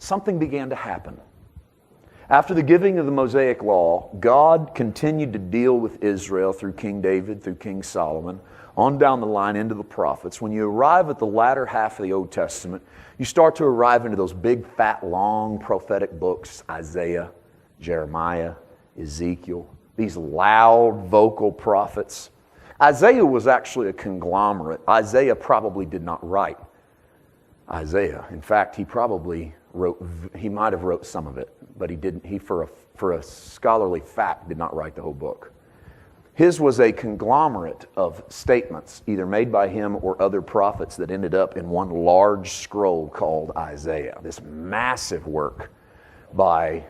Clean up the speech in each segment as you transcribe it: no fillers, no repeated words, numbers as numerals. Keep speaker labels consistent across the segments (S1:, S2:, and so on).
S1: something began to happen. After the giving of the Mosaic Law, God continued to deal with Israel through King David, through King Solomon, on down the line into the prophets. When you arrive at the latter half of the Old Testament, you start to arrive into those big, fat, long prophetic books, Isaiah, Jeremiah, Ezekiel, these loud vocal prophets. Isaiah was actually a conglomerate. Isaiah probably did not write Isaiah. In fact, he might have wrote some of it, but he didn't. He, for a scholarly fact, did not write the whole book. His was a conglomerate of statements, either made by him or other prophets, that ended up in one large scroll called Isaiah, this massive work by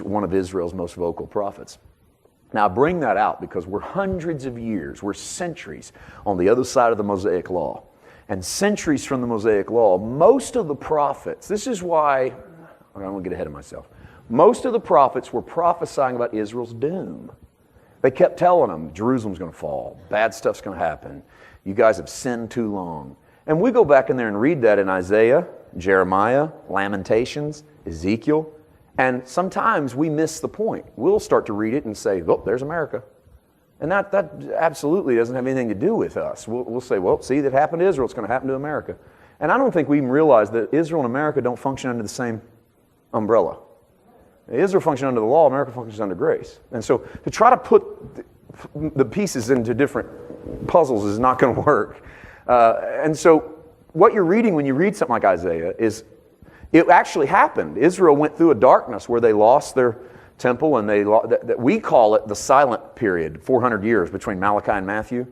S1: one of Israel's most vocal prophets. Now, I bring that out because we're hundreds of years, we're centuries on the other side of the Mosaic Law. And centuries from the Mosaic Law, most of the prophets, this is why, I don't want to get ahead of myself, most of the prophets were prophesying about Israel's doom. They kept telling them, Jerusalem's going to fall, bad stuff's going to happen, you guys have sinned too long. And we go back in there and read that in Isaiah, Jeremiah, Lamentations, Ezekiel, and sometimes we miss the point. We'll start to read it and say, oh, there's America. And that absolutely doesn't have anything to do with us. We'll say, well, see, that happened to Israel, it's going to happen to America. And I don't think we even realize that Israel and America don't function under the same umbrella. Israel functions under the law, America functions under grace. And so to try to put the pieces into different puzzles is not going to work. And so what you're reading when you read something like Isaiah is, it actually happened. Israel went through a darkness where they lost their temple, and we call it the silent period, 400 years between Malachi and Matthew.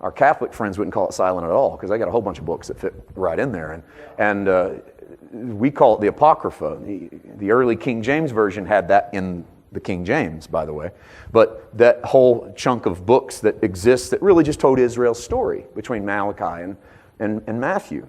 S1: Our Catholic friends wouldn't call it silent at all because they got a whole bunch of books that fit right in there. And we call it the Apocrypha. The early King James Version had that in the King James, by the way. But that whole chunk of books that exists that really just told Israel's story between Malachi and Matthew.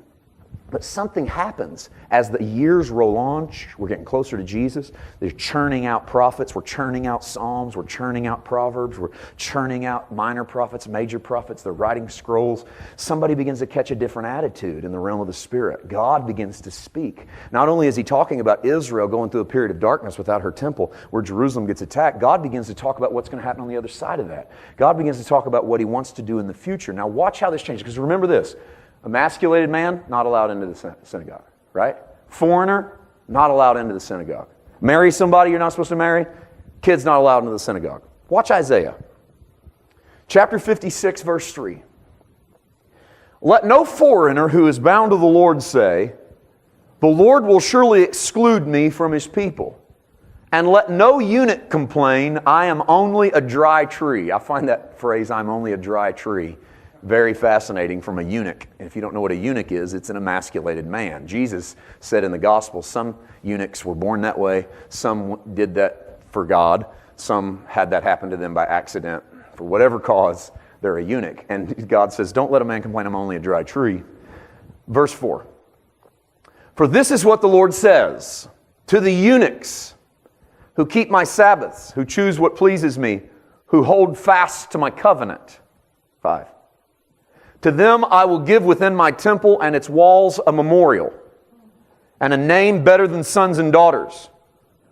S1: But something happens as the years roll on. We're getting closer to Jesus. They're churning out prophets. We're churning out Psalms. We're churning out Proverbs. We're churning out minor prophets, major prophets. They're writing scrolls. Somebody begins to catch a different attitude in the realm of the Spirit. God begins to speak. Not only is he talking about Israel going through a period of darkness without her temple, where Jerusalem gets attacked, God begins to talk about what's going to happen on the other side of that. God begins to talk about what he wants to do in the future. Now watch how this changes, because remember this. Emasculated man, not allowed into the synagogue, right? Foreigner, not allowed into the synagogue. Marry somebody you're not supposed to marry, kids not allowed into the synagogue. Watch Isaiah. Chapter 56, verse 3. Let no foreigner who is bound to the Lord say, the Lord will surely exclude me from his people. And let no eunuch complain, I am only a dry tree. I find that phrase, I'm only a dry tree, very fascinating from a eunuch. And if you don't know what a eunuch is, it's an emasculated man. Jesus said in the gospel, some eunuchs were born that way, some did that for God, some had that happen to them by accident. For whatever cause, they're a eunuch. And God says, don't let a man complain, I'm only a dry tree. Verse 4. For this is what the Lord says to the eunuchs who keep my Sabbaths, who choose what pleases me, who hold fast to my covenant. 5. To them I will give within my temple and its walls a memorial, and a name better than sons and daughters.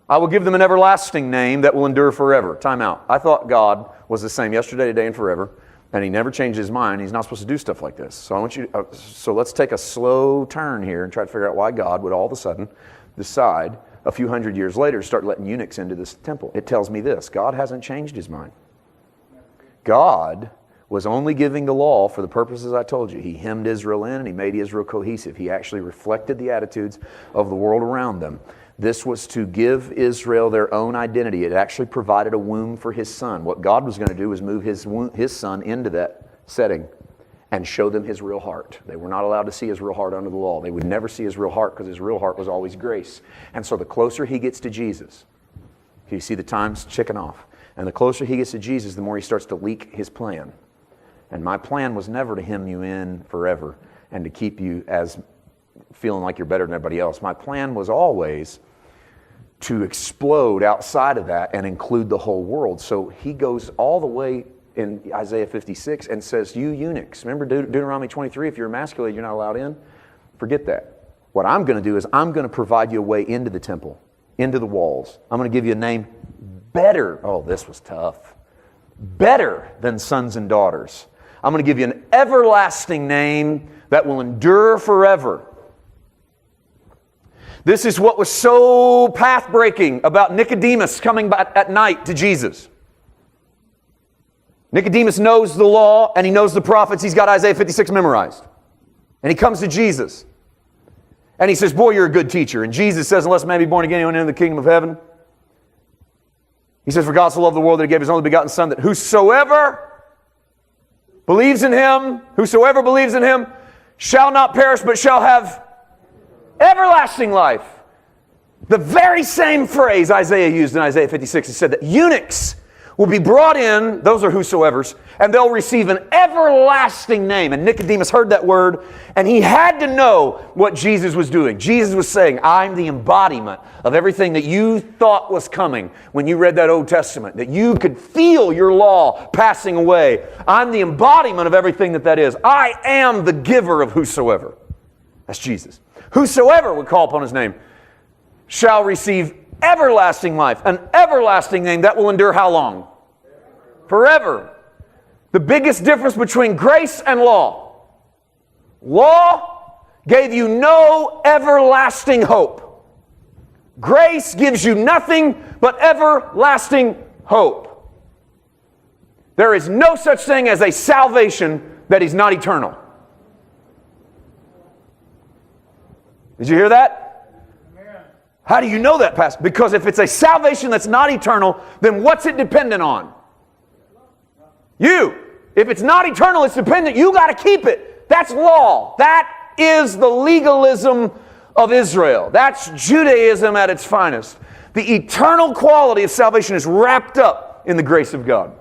S1: I will give them an everlasting name that will endure forever. Time out. I thought God was the same yesterday, today, and forever, and he never changed his mind. He's not supposed to do stuff like this. So I want you. So let's take a slow turn here and try to figure out why God would all of a sudden decide a few hundred years later to start letting eunuchs into this temple. It tells me this: God hasn't changed his mind. God was only giving the law for the purposes I told you. He hemmed Israel in and he made Israel cohesive. He actually reflected the attitudes of the world around them. This was to give Israel their own identity. It actually provided a womb for his son. What God was going to do was move his son into that setting and show them his real heart. They were not allowed to see his real heart under the law. They would never see his real heart because his real heart was always grace. And so the closer he gets to Jesus, you see the time's ticking off. And the closer he gets to Jesus, the more he starts to leak his plan. And my plan was never to hem you in forever and to keep you as feeling like you're better than everybody else. My plan was always to explode outside of that and include the whole world. So he goes all the way in Isaiah 56 and says, you eunuchs, remember Deuteronomy 23, if you're emasculated, you're not allowed in? Forget that. What I'm going to do is I'm going to provide you a way into the temple, into the walls. I'm going to give you a name better. Oh, this was tough. Better than sons and daughters. I'm going to give you an everlasting name that will endure forever. This is what was so path-breaking about Nicodemus coming at night to Jesus. Nicodemus knows the law and he knows the prophets. He's got Isaiah 56 memorized. And he comes to Jesus. And he says, boy, you're a good teacher. And Jesus says, unless a man be born again, he won't enter the kingdom of heaven. He says, for God so loved the world that he gave his only begotten Son, that whosoever believes in him, shall not perish, but shall have everlasting life. The very same phrase Isaiah used in Isaiah 56. He said that eunuchs will be brought in, those are whosoevers, and they'll receive an everlasting name. And Nicodemus heard that word, and he had to know what Jesus was doing. Jesus was saying, I'm the embodiment of everything that you thought was coming when you read that Old Testament, that you could feel your law passing away. I'm the embodiment of everything that is. I am the giver of whosoever. That's Jesus. Whosoever would call upon his name shall receive everlasting life, an everlasting name that will endure how long? Forever. The biggest difference between grace and law. Law gave you no everlasting hope. Grace gives you nothing but everlasting hope. There is no such thing as a salvation that is not eternal. Did you hear that? How do you know that, Pastor? Because if it's a salvation that's not eternal, then what's it dependent on? You. If it's not eternal, it's dependent. You got to keep it. That's law. That is the legalism of Israel. That's Judaism at its finest. The eternal quality of salvation is wrapped up in the grace of God.